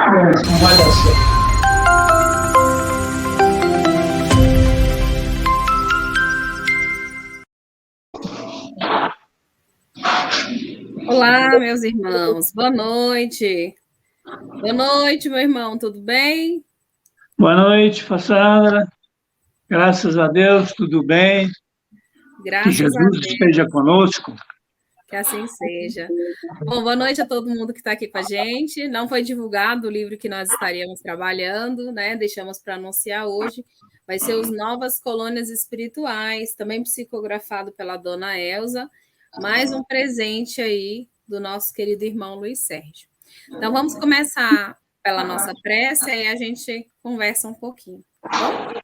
Não vai dar certo. Olá, meus irmãos. Boa noite. Boa noite, meu irmão. Tudo bem? Boa noite, Sandra. Graças a Deus, tudo bem. Que Graças a Jesus esteja Deus. conosco. Que assim seja. Bom, boa noite a todo mundo que está aqui com a gente. Não foi divulgado o livro que nós estaríamos trabalhando, né? Deixamos para anunciar hoje. Vai ser Os Novas Colônias Espirituais, também psicografado pela dona Elza. Mais um presente aí do nosso querido irmão Luiz Sérgio. Então, vamos começar pela nossa prece e a gente conversa um pouquinho, tá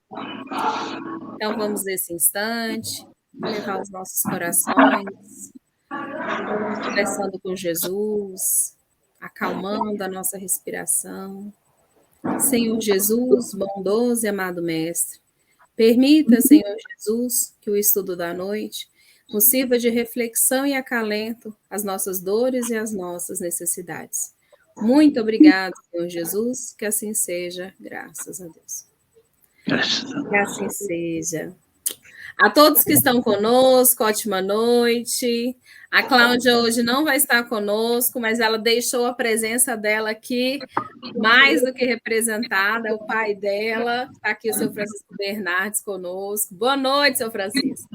bom? Então, vamos nesse instante, levar os nossos corações, conversando com Jesus, acalmando a nossa respiração. Senhor Jesus, bondoso e amado Mestre, permita, Senhor Jesus, que o estudo da noite nos sirva de reflexão e acalento às nossas dores e às nossas necessidades. Muito obrigado, Senhor Jesus, que assim seja, graças a Deus. Que assim seja. A todos que estão conosco, ótima noite. A Cláudia hoje não vai estar conosco, mas ela deixou a presença dela aqui mais do que representada, é o pai dela. Está aqui o seu Francisco Bernardes conosco. Boa noite, seu Francisco.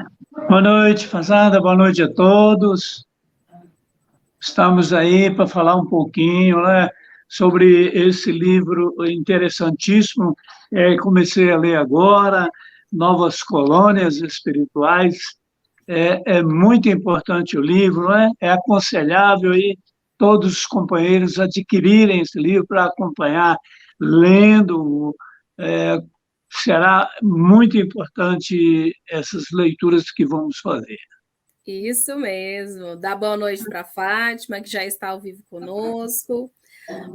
Boa noite, Sandra. Boa noite a todos. Estamos aí para falar um pouquinho, né, sobre esse livro interessantíssimo. Comecei a ler agora, Novas Colônias Espirituais. É muito importante o livro, né? É aconselhável aí todos os companheiros adquirirem esse livro para acompanhar, lendo. Será muito importante essas leituras que vamos fazer. Isso mesmo. Dá boa noite para a Fátima, que já está ao vivo conosco.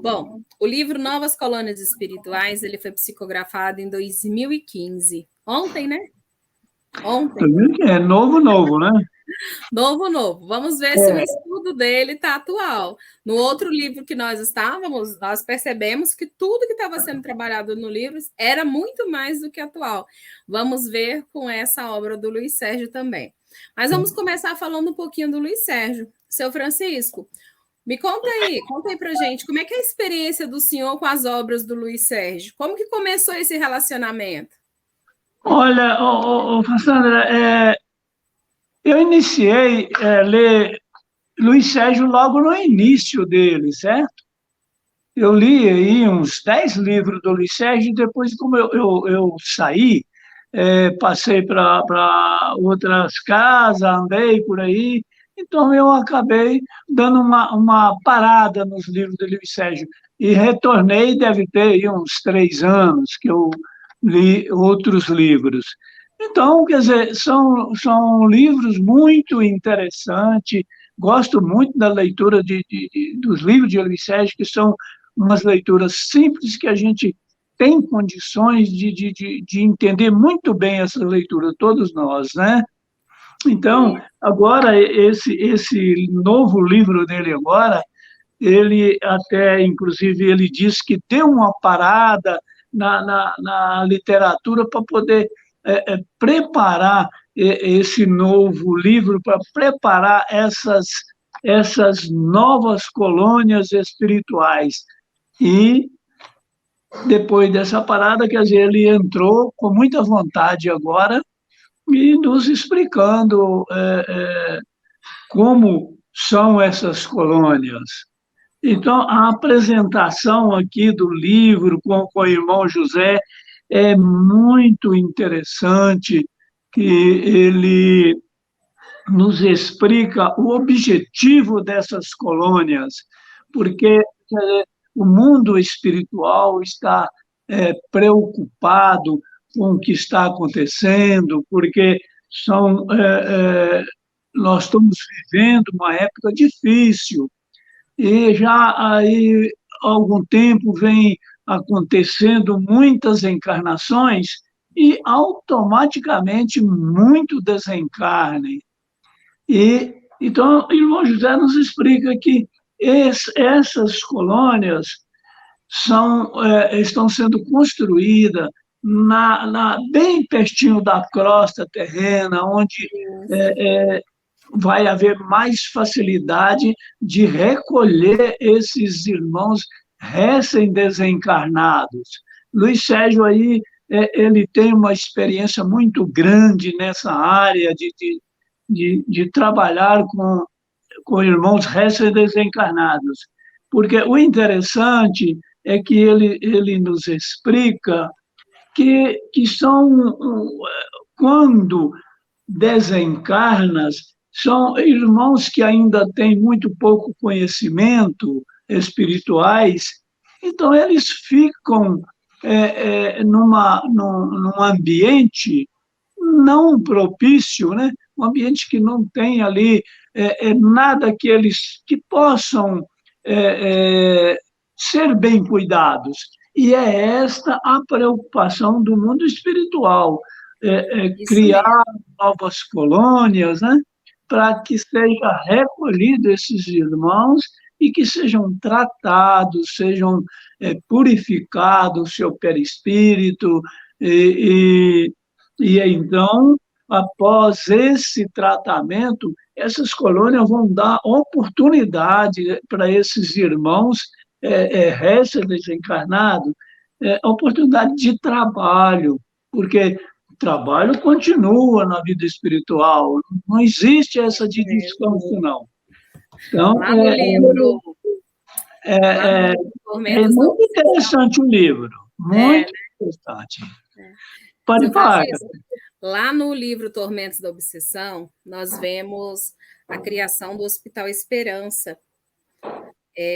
Bom, o livro Novas Colônias Espirituais, ele foi psicografado em 2015. Ontem, né? Ontem. É novo, né? Novo. Vamos ver se o estudo dele está atual. No outro livro que nós estávamos, nós percebemos que tudo que estava sendo trabalhado no livro era muito mais do que atual. Vamos ver com essa obra do Luiz Sérgio também. Mas vamos começar falando um pouquinho do Luiz Sérgio. Seu Francisco, me conta aí pra gente, como é que é a experiência do senhor com as obras do Luiz Sérgio? Como que começou esse relacionamento? Olha, Sandra, eu iniciei a ler Luiz Sérgio logo no início dele, certo? Eu li aí uns 10 livros do Luiz Sérgio, e depois, como eu saí, passei para outras casas, andei por aí, então eu acabei dando uma parada nos livros do Luiz Sérgio. E retornei, deve ter aí uns 3 anos que eu li outros livros. Então, quer dizer, são livros muito interessantes. Gosto muito da leitura dos livros de Luiz Sérgio, que são umas leituras simples que a gente tem condições de entender muito bem essa leitura, todos nós, né? Então, agora, esse novo livro dele agora, ele até, inclusive, ele diz que deu uma parada na literatura para poder preparar esse novo livro, para preparar essas novas colônias espirituais. E depois dessa parada, quer dizer, ele entrou com muita vontade agora e nos explicando como são essas colônias. Então, a apresentação aqui do livro com o irmão José é muito interessante, que ele nos explica o objetivo dessas colônias, porque o mundo espiritual está preocupado com o que está acontecendo, porque nós estamos vivendo uma época difícil, e já aí há algum tempo vem acontecendo muitas encarnações e automaticamente muito desencarne. E então o irmão José nos explica que essas colônias estão sendo construídas bem pertinho da crosta terrena, onde vai haver mais facilidade de recolher esses irmãos recém-desencarnados. Luiz Sérgio aí, ele tem uma experiência muito grande nessa área de trabalhar com irmãos recém-desencarnados, porque o interessante é que ele nos explica que são, quando desencarnas, são irmãos que ainda têm muito pouco conhecimento espirituais, então eles ficam num ambiente não propício, né? Um ambiente que não tem ali nada que possam ser bem cuidados. E é esta a preocupação do mundo espiritual, criar novas colônias, né, para que seja recolhido esses irmãos e que sejam tratados, sejam purificados o seu perispírito, e então, após esse tratamento, essas colônias vão dar oportunidade para esses irmãos recém-desencarnados, oportunidade de trabalho, porque o trabalho continua na vida espiritual, não existe essa de descanso, não. Então, lá no livro, é muito interessante o livro, muito interessante. Pode falar. Lá no livro Tormentos da Obsessão, nós vemos a criação do Hospital Esperança.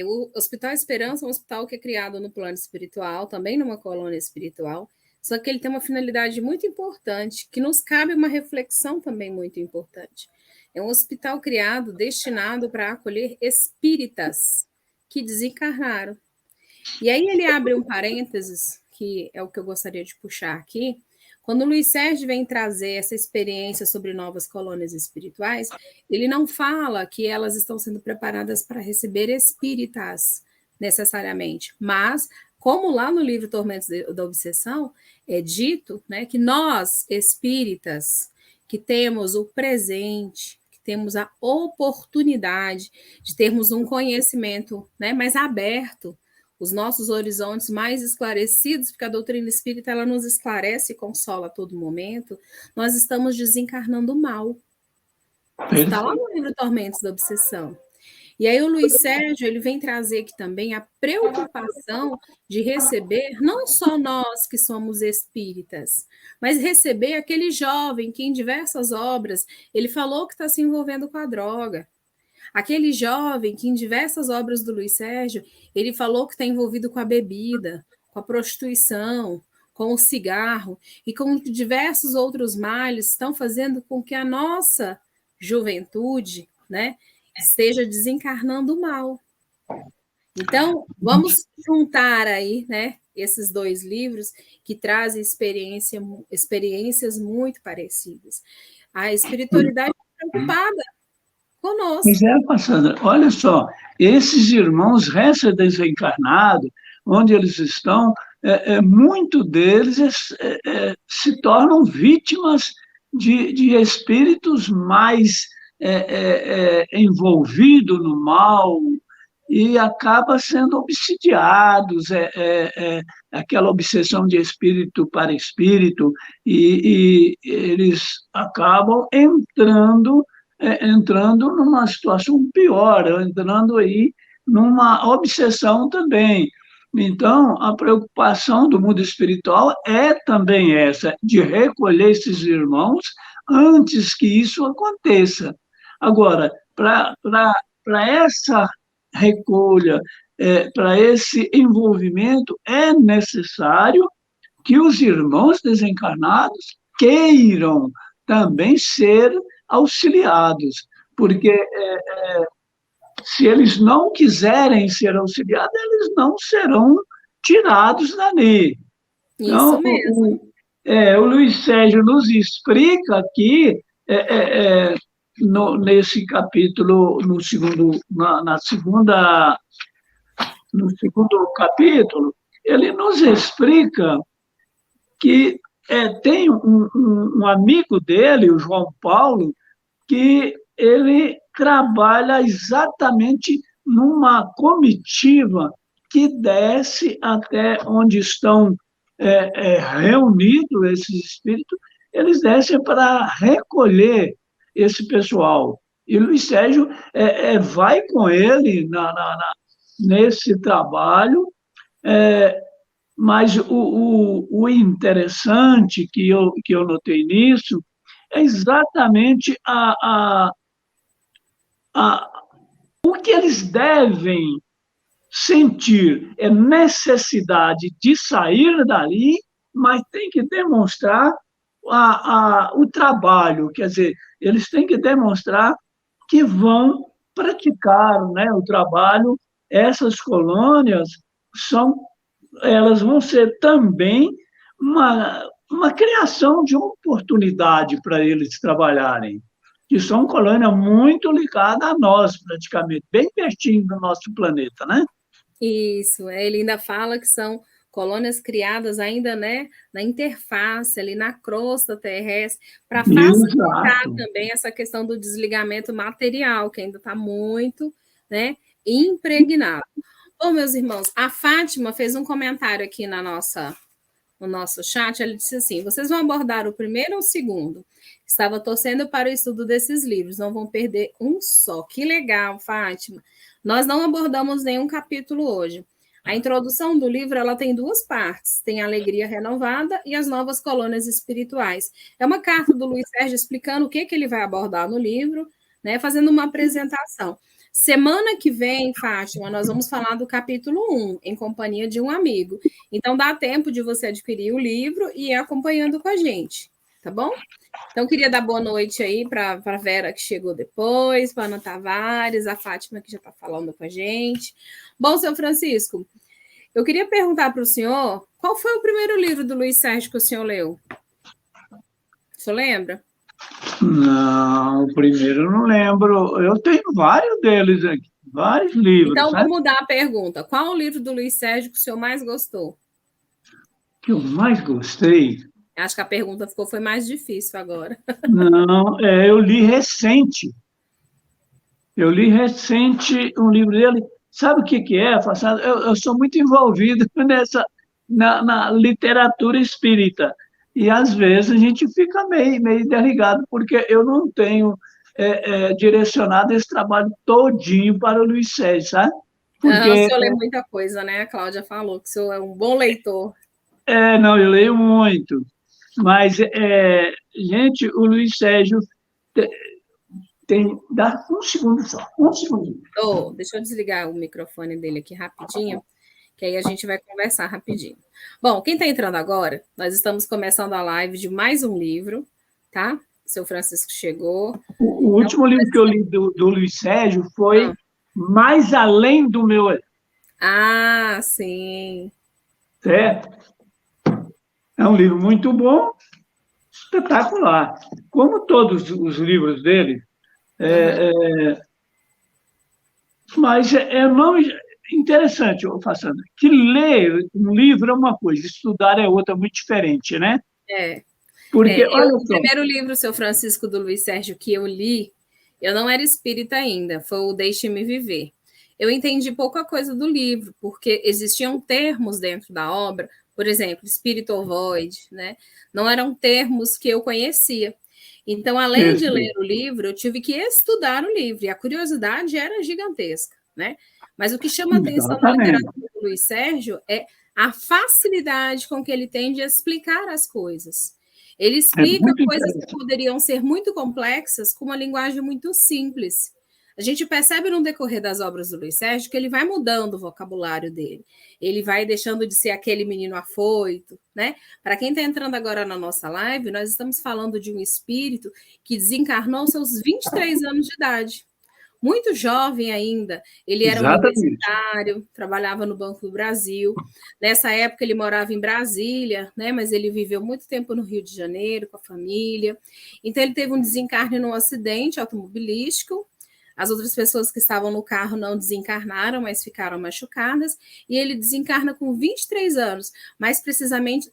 O Hospital Esperança é um hospital que é criado no plano espiritual, também numa colônia espiritual, só que ele tem uma finalidade muito importante, que nos cabe uma reflexão também muito importante. É um hospital criado, destinado para acolher espíritas que desencarnaram. E aí ele abre um parênteses, que é o que eu gostaria de puxar aqui. Quando o Luiz Sérgio vem trazer essa experiência sobre novas colônias espirituais, ele não fala que elas estão sendo preparadas para receber espíritas, necessariamente, mas, como lá no livro Tormentos da Obsessão, é dito, né, que nós, espíritas, que temos o presente, que temos a oportunidade de termos um conhecimento, né, mais aberto, os nossos horizontes mais esclarecidos, porque a doutrina espírita ela nos esclarece e consola a todo momento, nós estamos desencarnando o mal. Está lá no livro Tormentos da Obsessão. E aí o Luiz Sérgio ele vem trazer aqui também a preocupação de receber, não só nós que somos espíritas, mas receber aquele jovem que em diversas obras ele falou que está se envolvendo com a droga. Aquele jovem que em diversas obras do Luiz Sérgio, ele falou que está envolvido com a bebida, com a prostituição, com o cigarro e com diversos outros males, estão fazendo com que a nossa juventude, né, esteja desencarnando o mal. Então, vamos juntar aí, né, esses dois livros que trazem experiências muito parecidas. A espiritualidade preocupada conosco. Pois é, Sandra, olha só, esses irmãos recém-desencarnados, onde eles estão, muito deles se tornam vítimas de espíritos mais envolvidos no mal e acaba sendo obsidiados, aquela obsessão de espírito para espírito, e eles acabam entrando numa situação pior, entrando aí numa obsessão também. Então, a preocupação do mundo espiritual é também essa, de recolher esses irmãos antes que isso aconteça. Agora, para essa recolha, para esse envolvimento, é necessário que os irmãos desencarnados queiram também ser auxiliados, porque se eles não quiserem ser auxiliados, eles não serão tirados dali. Então, isso mesmo. O Luiz Sérgio nos explica aqui, nesse capítulo, na segunda no segundo capítulo, ele nos explica que tem um amigo dele, o João Paulo, que ele trabalha exatamente numa comitiva que desce até onde estão reunidos esses espíritos, eles descem para recolher esse pessoal. E o Luiz Sérgio vai com ele nesse trabalho, mas o interessante que eu notei nisso é exatamente o que eles devem sentir é necessidade de sair dali, mas tem que demonstrar o trabalho, quer dizer, eles têm que demonstrar que vão praticar, né, o trabalho. Essas colônias elas vão ser também uma criação de oportunidade para eles trabalharem, que são colônias muito ligadas a nós, praticamente, bem pertinho do nosso planeta, né? Isso, ele ainda fala que são colônias criadas ainda, né, na interface, ali na crosta terrestre, para facilitar Exato. também essa questão do desligamento material, que ainda está muito, né, impregnado. Bom, meus irmãos, a Fátima fez um comentário aqui no nosso chat, ela disse assim, vocês vão abordar o primeiro ou o segundo? Estava torcendo para o estudo desses livros, não vão perder um só. Que legal, Fátima. Nós não abordamos nenhum capítulo hoje. A introdução do livro ela tem duas partes, tem a Alegria Renovada e as Novas Colônias Espirituais. É uma carta do Luiz Sérgio explicando o que ele vai abordar no livro, né, fazendo uma apresentação. Semana que vem, Fátima, nós vamos falar do capítulo 1, em companhia de um amigo. Então, dá tempo de você adquirir o livro e ir acompanhando com a gente, tá bom? Então, queria dar boa noite aí para a Vera, que chegou depois, para a Ana Tavares, a Fátima, que já está falando com a gente. Bom, seu Francisco, eu queria perguntar para o senhor, qual foi o primeiro livro do Luiz Sérgio que o senhor leu? O senhor lembra? Não, o primeiro eu não lembro. Eu tenho vários deles aqui, vários livros, Então, né? vou mudar a pergunta. Qual o livro do Luiz Sérgio que o senhor mais gostou? Que eu mais gostei. Acho que a pergunta foi mais difícil agora. Não, eu li recente. Eu li recente um livro dele. Sabe o que é, Façado? Eu sou muito envolvido na literatura espírita. E, às vezes, a gente fica meio desligado, porque eu não tenho direcionado esse trabalho todinho para o Luiz Sérgio, sabe? O Porque, senhor lê muita coisa, né? A Cláudia falou que o senhor é um bom leitor. não, eu leio muito. Mas, gente, o Luiz Sérgio dá um segundo só, um segundo. Oh, deixa eu desligar o microfone dele aqui rapidinho, que aí a gente vai conversar rapidinho. Bom, quem está entrando agora, nós estamos começando a live de mais um livro, tá? O seu Francisco chegou. O último livro que eu li do Luiz Sérgio foi Mais Além do Meu Olhar. Ah, sim. Certo? É um livro muito bom, espetacular. Como todos os livros dele, mas não interessante, Façando, que ler um livro é uma coisa, estudar é outra, muito diferente, né? Porque, olha O só. primeiro livro, seu Francisco, do Luiz Sérgio, que eu li, eu não era espírita ainda, foi o Deixe-me Viver. Eu entendi pouca coisa do livro, porque existiam termos dentro da obra, por exemplo, espírito ovoide, né? Não eram termos que eu conhecia. Então, além de ler o livro, eu tive que estudar o livro, e a curiosidade era gigantesca, né? Mas o que chama a atenção na literatura do Luiz Sérgio é a facilidade com que ele tem de explicar as coisas. Ele explica coisas que poderiam ser muito complexas com uma linguagem muito simples. A gente percebe no decorrer das obras do Luiz Sérgio que ele vai mudando o vocabulário dele. Ele vai deixando de ser aquele menino afoito, né? Para quem está entrando agora na nossa live, nós estamos falando de um espírito que desencarnou aos seus 23 anos de idade. Muito jovem ainda, ele era universitário, trabalhava no Banco do Brasil. Nessa época ele morava em Brasília, né? Mas ele viveu muito tempo no Rio de Janeiro com a família. Então ele teve um desencarne num acidente automobilístico. As outras pessoas que estavam no carro não desencarnaram, mas ficaram machucadas, e ele desencarna com 23 anos, mais precisamente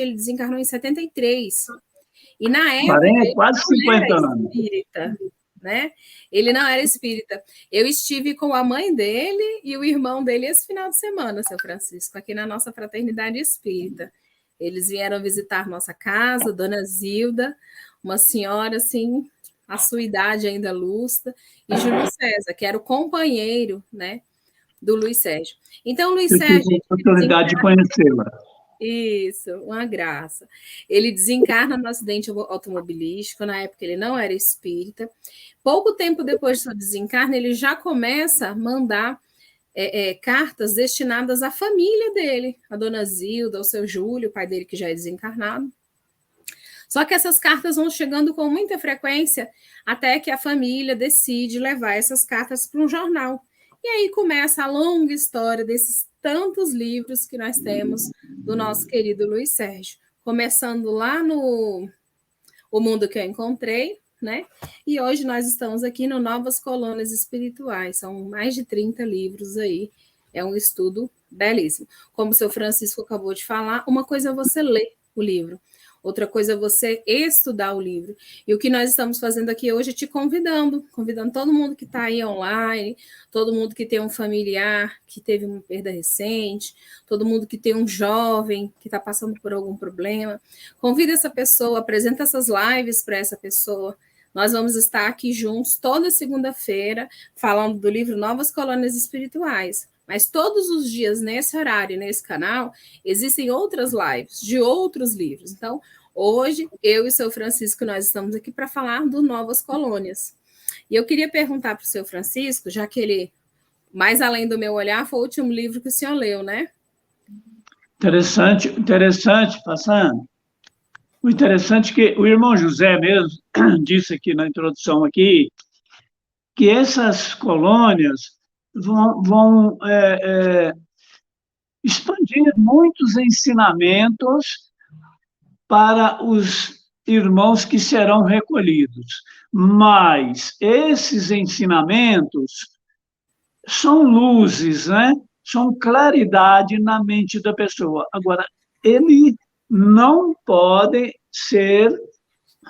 ele desencarnou em 73. E na época ele quase não 50 era anos. espírita, né? Ele não era espírita. Eu estive com a mãe dele e o irmão dele esse final de semana, seu Francisco, aqui na nossa fraternidade espírita. Eles vieram visitar nossa casa, Dona Zilda, uma senhora assim, a sua idade ainda lustra, e Júlio César, que era o companheiro, né, do Luiz Sérgio. Então, Luiz Eu tive Sérgio... a oportunidade de conhecê-la. Isso, uma graça. Ele desencarna no acidente automobilístico, na época ele não era espírita. Pouco tempo depois do seu desencarne, ele já começa a mandar cartas destinadas à família dele, a dona Zilda, ao seu Júlio, o pai dele que já é desencarnado. Só que essas cartas vão chegando com muita frequência até que a família decide levar essas cartas para um jornal. E aí começa a longa história desses tantos livros que nós temos do nosso querido Luiz Sérgio. Começando lá no O Mundo que eu Encontrei, né? E hoje nós estamos aqui no Novas Colônias Espirituais. São mais de 30 livros aí. É um estudo belíssimo. Como o seu Francisco acabou de falar, uma coisa é você ler o livro, outra coisa é você estudar o livro. E o que nós estamos fazendo aqui hoje é te convidando todo mundo que está aí online, todo mundo que tem um familiar que teve uma perda recente, todo mundo que tem um jovem que está passando por algum problema. Convida essa pessoa, apresenta essas lives para essa pessoa. Nós vamos estar aqui juntos toda segunda-feira, falando do livro Novas Colônias Espirituais. Mas todos os dias, nesse horário, nesse canal, existem outras lives de outros livros. Então, hoje, eu e o seu Francisco, nós estamos aqui para falar do Novas Colônias. E eu queria perguntar para o seu Francisco, já que ele, mais além do meu olhar, foi o último livro que o senhor leu, né? Interessante, passando. O interessante é que o irmão José mesmo disse aqui na introdução aqui que essas colônias vão expandir muitos ensinamentos para os irmãos que serão recolhidos. Mas esses ensinamentos são luzes, né? São claridade na mente da pessoa. Agora, ele não pode ser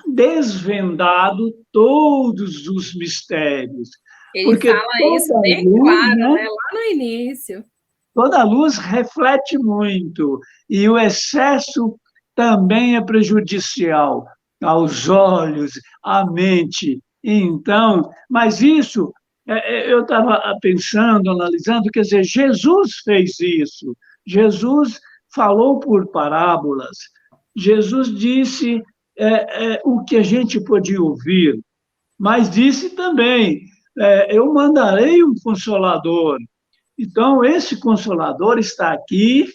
desvendado todos os mistérios. Ele Porque fala isso bem luz, claro, né? Lá no início. Toda luz reflete muito, e o excesso também é prejudicial aos olhos, à mente. Então, mas isso, eu estava pensando, analisando, quer dizer, Jesus fez isso. Jesus falou por parábolas. Jesus disse o que a gente podia ouvir, mas disse também, eu mandarei um consolador. Então, esse consolador está aqui,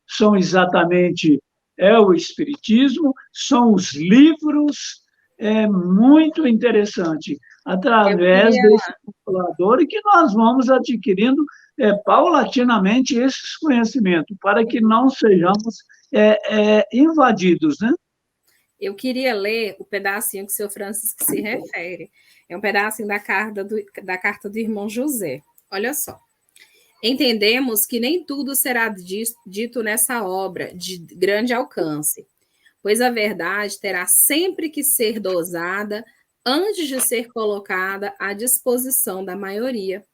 são exatamente, o Espiritismo, são os livros, é muito interessante, através desse consolador, e que nós vamos adquirindo paulatinamente esses conhecimentos, para que não sejamos invadidos, né? Eu queria ler o pedacinho que o seu Francisco se refere. É um pedacinho da carta do irmão José. Olha só. Entendemos que nem tudo será dito nessa obra de grande alcance, pois a verdade terá sempre que ser dosada antes de ser colocada à disposição da maioria,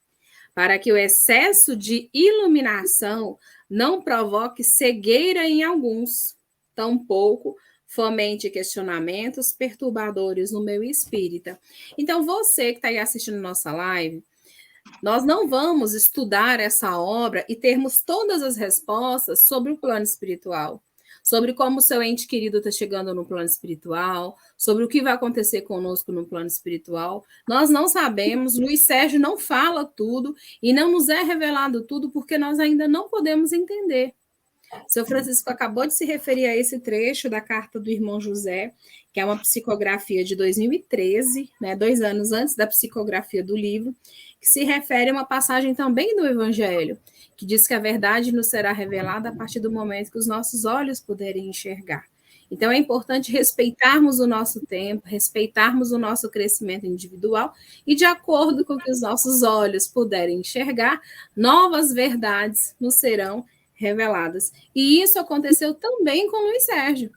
para que o excesso de iluminação não provoque cegueira em alguns, tampouco fomente questionamentos perturbadores no meio espírita. Então, você que está aí assistindo nossa live, nós não vamos estudar essa obra e termos todas as respostas sobre o plano espiritual, sobre como o seu ente querido está chegando no plano espiritual, sobre o que vai acontecer conosco no plano espiritual. Nós não sabemos, Luiz Sérgio não fala tudo e não nos é revelado tudo porque nós ainda não podemos entender. O seu Francisco acabou de se referir a esse trecho da carta do irmão José, que é uma psicografia de 2013, né, 2 anos antes da psicografia do livro, que se refere a uma passagem também do Evangelho, que diz que a verdade nos será revelada a partir do momento que os nossos olhos puderem enxergar. Então, é importante respeitarmos o nosso tempo, respeitarmos o nosso crescimento individual e, de acordo com o que os nossos olhos puderem enxergar, novas verdades nos serão reveladas. E isso aconteceu também com Luiz Sérgio.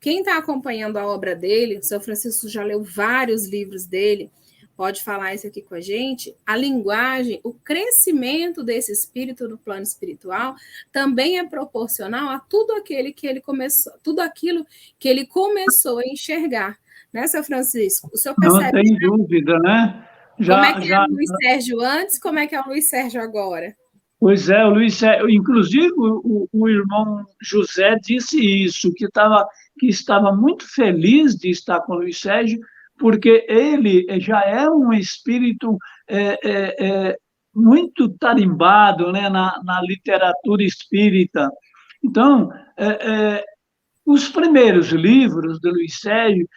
Quem está acompanhando a obra dele, o seu Francisco já leu vários livros dele, pode falar isso aqui com a gente, a linguagem, o crescimento desse espírito no plano espiritual também é proporcional a tudo aquilo que ele começou a enxergar. Né, seu Francisco? O senhor percebe? Não tem dúvida, né? Como é que era o Luiz Sérgio antes, como é que é o Luiz Sérgio agora? Pois é, o Luiz Sérgio, inclusive o irmão José disse isso, que estava muito feliz de estar com o Luiz Sérgio, porque ele já é um espírito muito tarimbado, né, na literatura espírita. Então, os primeiros livros do Luiz Sérgio,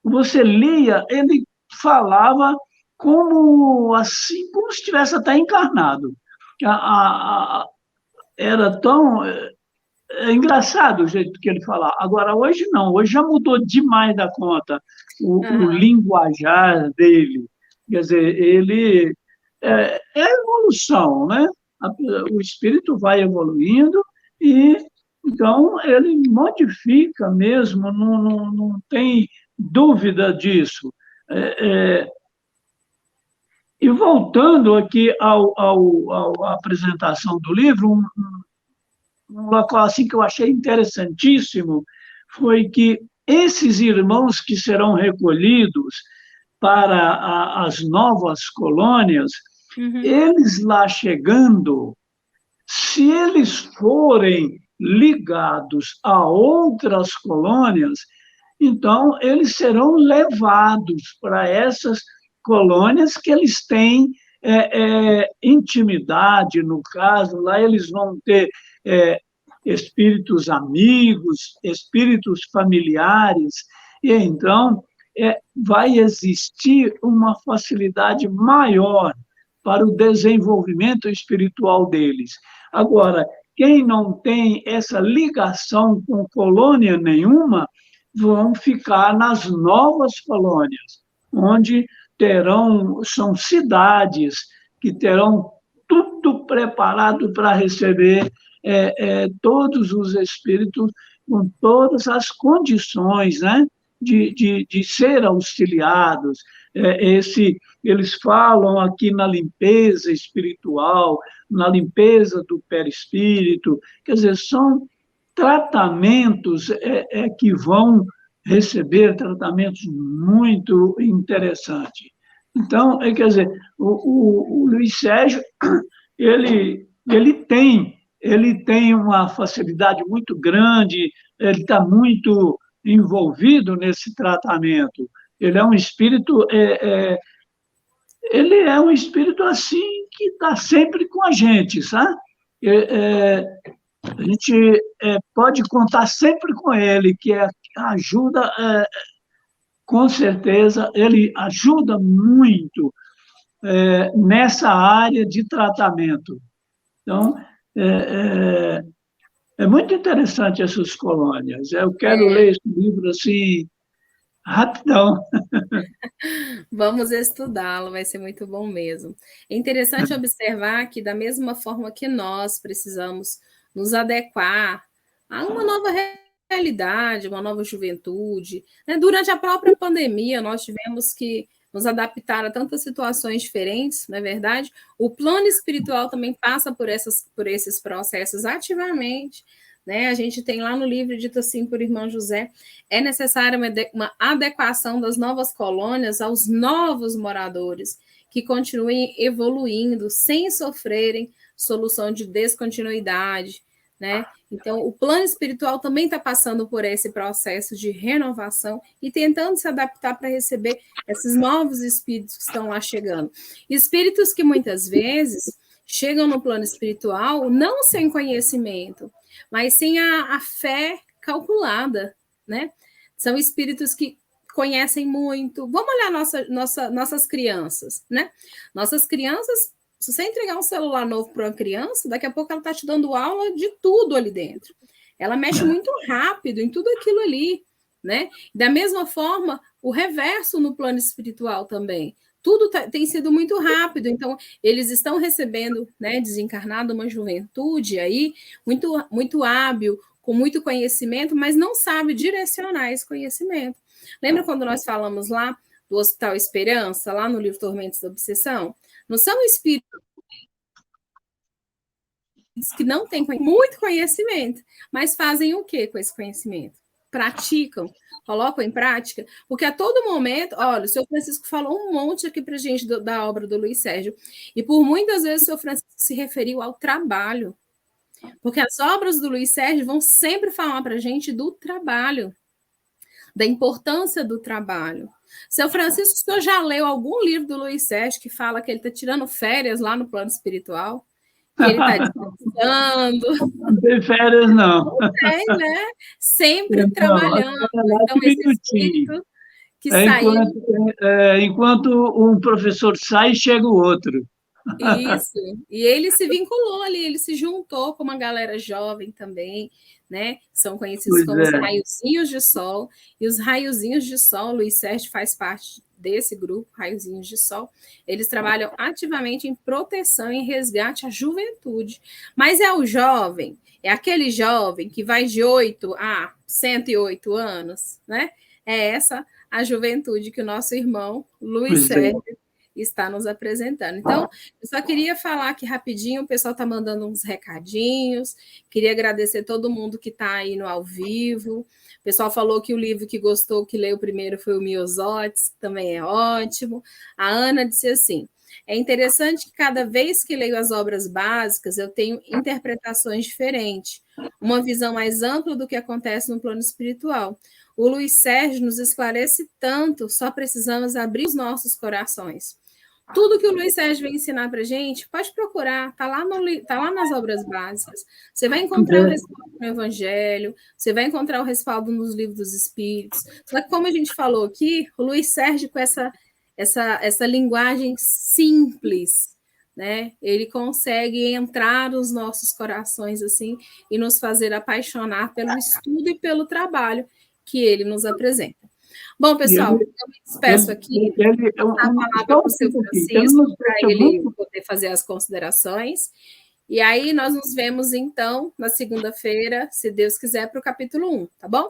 você lia, ele falava como assim, como se estivesse até encarnado. Era tão engraçado o jeito que ele falava. Agora, hoje não, hoje já mudou demais da conta o linguajar dele. Quer dizer, ele é evolução, né? O espírito vai evoluindo e então ele modifica mesmo, não tem dúvida disso. E voltando aqui à apresentação do livro, um local assim que eu achei interessantíssimo foi que esses irmãos que serão recolhidos para as novas colônias, eles lá chegando, se eles forem ligados a outras colônias, então eles serão levados para essas colônias que eles têm intimidade, no caso, lá eles vão ter espíritos amigos, espíritos familiares, e então vai existir uma facilidade maior para o desenvolvimento espiritual deles. Agora, quem não tem essa ligação com colônia nenhuma, vão ficar nas novas colônias, onde são cidades que terão tudo preparado para receber todos os espíritos com todas as condições, né, de ser auxiliados. Eles falam aqui na limpeza espiritual, na limpeza do perispírito, quer dizer, são tratamentos que vão receber tratamentos muito interessantes. Então, quer dizer, o Luiz Sérgio, ele tem uma facilidade muito grande, ele está muito envolvido nesse tratamento. Ele é um espírito, ele é um espírito assim que está sempre com a gente, sabe? A gente pode contar sempre com ele, que ajuda, com certeza, ele ajuda muito nessa área de tratamento. Então, é muito interessante essas colônias. Eu quero ler esse livro assim, rapidão. Vamos estudá-lo, vai ser muito bom mesmo. É interessante observar que, da mesma forma que nós precisamos nos adequar a uma nova realidade, uma nova juventude, né? Durante a própria pandemia, nós tivemos que nos adaptar a tantas situações diferentes, não é verdade? O plano espiritual também passa por esses processos ativamente. Né? A gente tem lá no livro, dito assim por irmão José, é necessária uma adequação das novas colônias aos novos moradores, que continuem evoluindo sem sofrerem solução de descontinuidade. Né? Então, o plano espiritual também está passando por esse processo de renovação e tentando se adaptar para receber esses novos espíritos que estão lá chegando. Espíritos que muitas vezes chegam no plano espiritual não sem conhecimento, mas sem a fé calculada, né? São espíritos que conhecem muito. Vamos olhar nossas crianças, né? Nossas crianças, se você entregar um celular novo para uma criança, daqui a pouco ela está te dando aula de tudo ali dentro. ela mexe muito rápido em tudo aquilo ali, né? Da mesma forma, o reverso no plano espiritual também. Tudo tem sido muito rápido, então eles estão recebendo, né, desencarnado, uma juventude aí muito hábil, com muito conhecimento, mas não sabe direcionar esse conhecimento. Lembra quando nós falamos lá do Hospital Esperança, lá no livro Tormentos da Obsessão? Não são espíritos que não têm muito conhecimento, mas fazem o que com esse conhecimento? Praticam, colocam em prática, porque a todo momento, olha, o senhor Francisco falou um monte aqui para a gente da obra do Luiz Sérgio, e por muitas vezes o senhor Francisco se referiu ao trabalho, porque as obras do Luiz Sérgio vão sempre falar para a gente do trabalho, da importância do trabalho. Seu Francisco, o senhor já leu algum livro do Luiz Sérgio que fala que ele está tirando férias lá no plano espiritual? Que ele está descansando? Não tem férias, não. Não tem, né? Sempre trabalhando. Então, esse espírito que saiu... Enquanto um professor sai, chega o outro. Isso. E ele se vinculou ali, ele se juntou com uma galera jovem também, né? São conhecidos como os raiozinhos de sol. E os raiozinhos de sol, Luiz Sérgio faz parte desse grupo, Raiozinhos de Sol. Eles trabalham ativamente em proteção e resgate à juventude. Mas é o jovem, é aquele jovem que vai de 8 a 108 anos, né? É essa a juventude que o nosso irmão Luiz Sérgio está nos apresentando. Então, eu só queria falar aqui rapidinho, o pessoal está mandando uns recadinhos, queria agradecer todo mundo que está aí no ao vivo. O pessoal falou que o livro que gostou, que leu primeiro foi o Miosotes, que também é ótimo. A Ana disse assim, é interessante que cada vez que leio as obras básicas, eu tenho interpretações diferentes, uma visão mais ampla do que acontece no plano espiritual. O Luiz Sérgio nos esclarece tanto, só precisamos abrir os nossos corações. Tudo que o Luiz Sérgio vem ensinar para a gente, pode procurar, está lá nas obras básicas. Você vai encontrar o respaldo no Evangelho, você vai encontrar o respaldo nos livros dos Espíritos. Só que, como a gente falou aqui, o Luiz Sérgio, com essa linguagem simples, né? Ele consegue entrar nos nossos corações assim e nos fazer apaixonar pelo estudo e pelo trabalho que ele nos apresenta. Bom, pessoal, eu me despeço aqui, a palavra para o seu Francisco, para ele poder fazer as considerações. E aí nós nos vemos, então, na segunda-feira, se Deus quiser, para o capítulo 1, tá bom?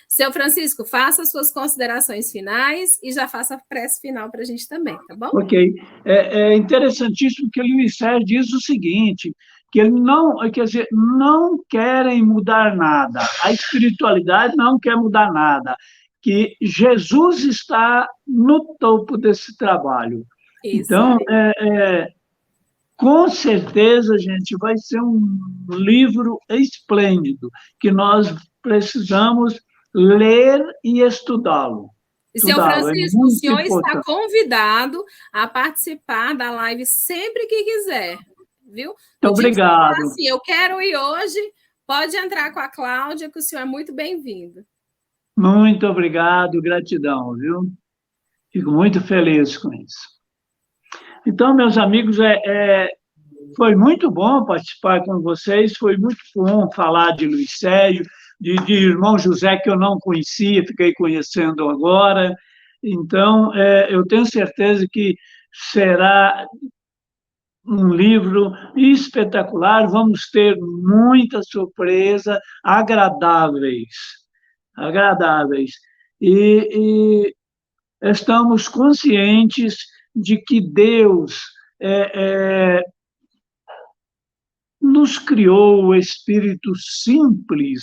Seu Francisco, faça as suas considerações finais e já faça a prece final para a gente também, tá bom? Ok. É interessantíssimo que o Luiz Sérgio diz o seguinte, que ele não, quer dizer, não querem mudar nada, a espiritualidade não quer mudar nada, que Jesus está no topo desse trabalho. Isso. Então, com certeza, gente, vai ser um livro esplêndido, que nós precisamos ler e estudá-lo. Seu Francisco, o senhor está convidado a participar da live sempre que quiser, viu? Muito obrigado. Assim, eu quero ir hoje, pode entrar com a Cláudia, que o senhor é muito bem-vindo. Muito obrigado, gratidão, viu? Fico muito feliz com isso. Então, meus amigos, foi muito bom participar com vocês, foi muito bom falar de Luiz Sérgio, de irmão José, que eu não conhecia, fiquei conhecendo agora. Então, eu tenho certeza que será um livro espetacular, vamos ter muita surpresa, agradáveis. E estamos conscientes de que Deus nos criou o espírito simples,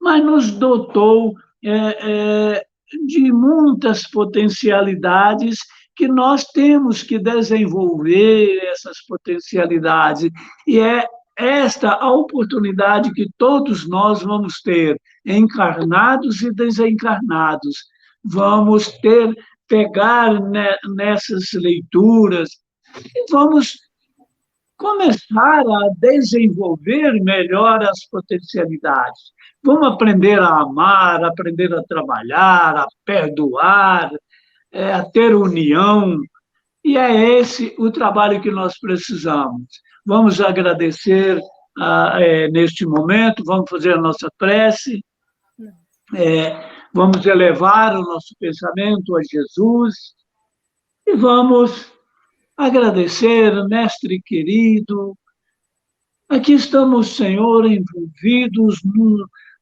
mas nos dotou de muitas potencialidades que nós temos que desenvolver essas potencialidades. E é esta a oportunidade que todos nós vamos ter, encarnados e desencarnados. Vamos pegar nessas leituras e vamos começar a desenvolver melhor as potencialidades. Vamos aprender a amar, aprender a trabalhar, a perdoar, a ter união. E é esse o trabalho que nós precisamos. Vamos agradecer neste momento, vamos fazer a nossa prece, vamos elevar o nosso pensamento a Jesus e vamos agradecer, mestre querido. Aqui estamos, Senhor, envolvidos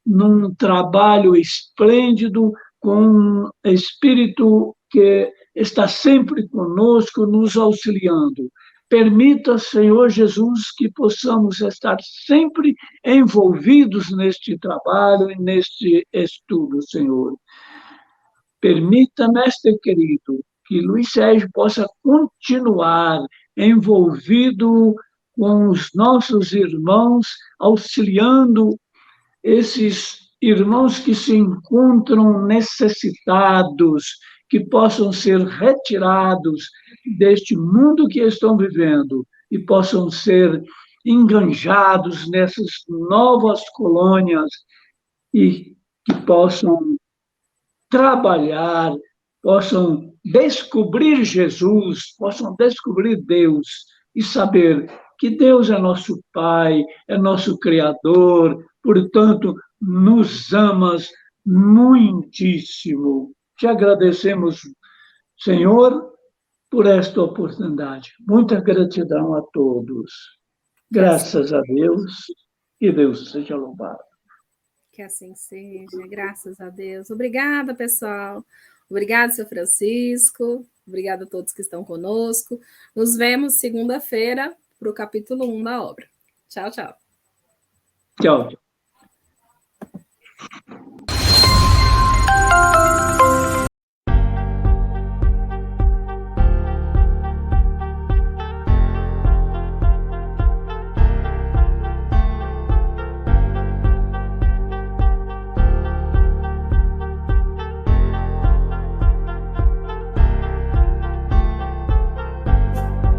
num trabalho esplêndido, com um Espírito que está sempre conosco, nos auxiliando. Permita, Senhor Jesus, que possamos estar sempre envolvidos neste trabalho e neste estudo, Senhor. Permita, mestre querido, que Luiz Sérgio possa continuar envolvido com os nossos irmãos, auxiliando esses irmãos que se encontram necessitados, que possam ser retirados deste mundo que estão vivendo e possam ser enganjados nessas novas colônias e que possam trabalhar, possam descobrir Jesus, possam descobrir Deus e saber que Deus é nosso Pai, é nosso Criador, portanto, nos amas muitíssimo. Te agradecemos, Senhor, por esta oportunidade. Muita gratidão a todos. Graças a Deus, e Deus seja louvado. Que assim seja, graças a Deus. Obrigada, pessoal. Obrigada, seu Francisco. Obrigada a todos que estão conosco. Nos vemos segunda-feira para o capítulo 1 da obra. Tchau, tchau. Tchau.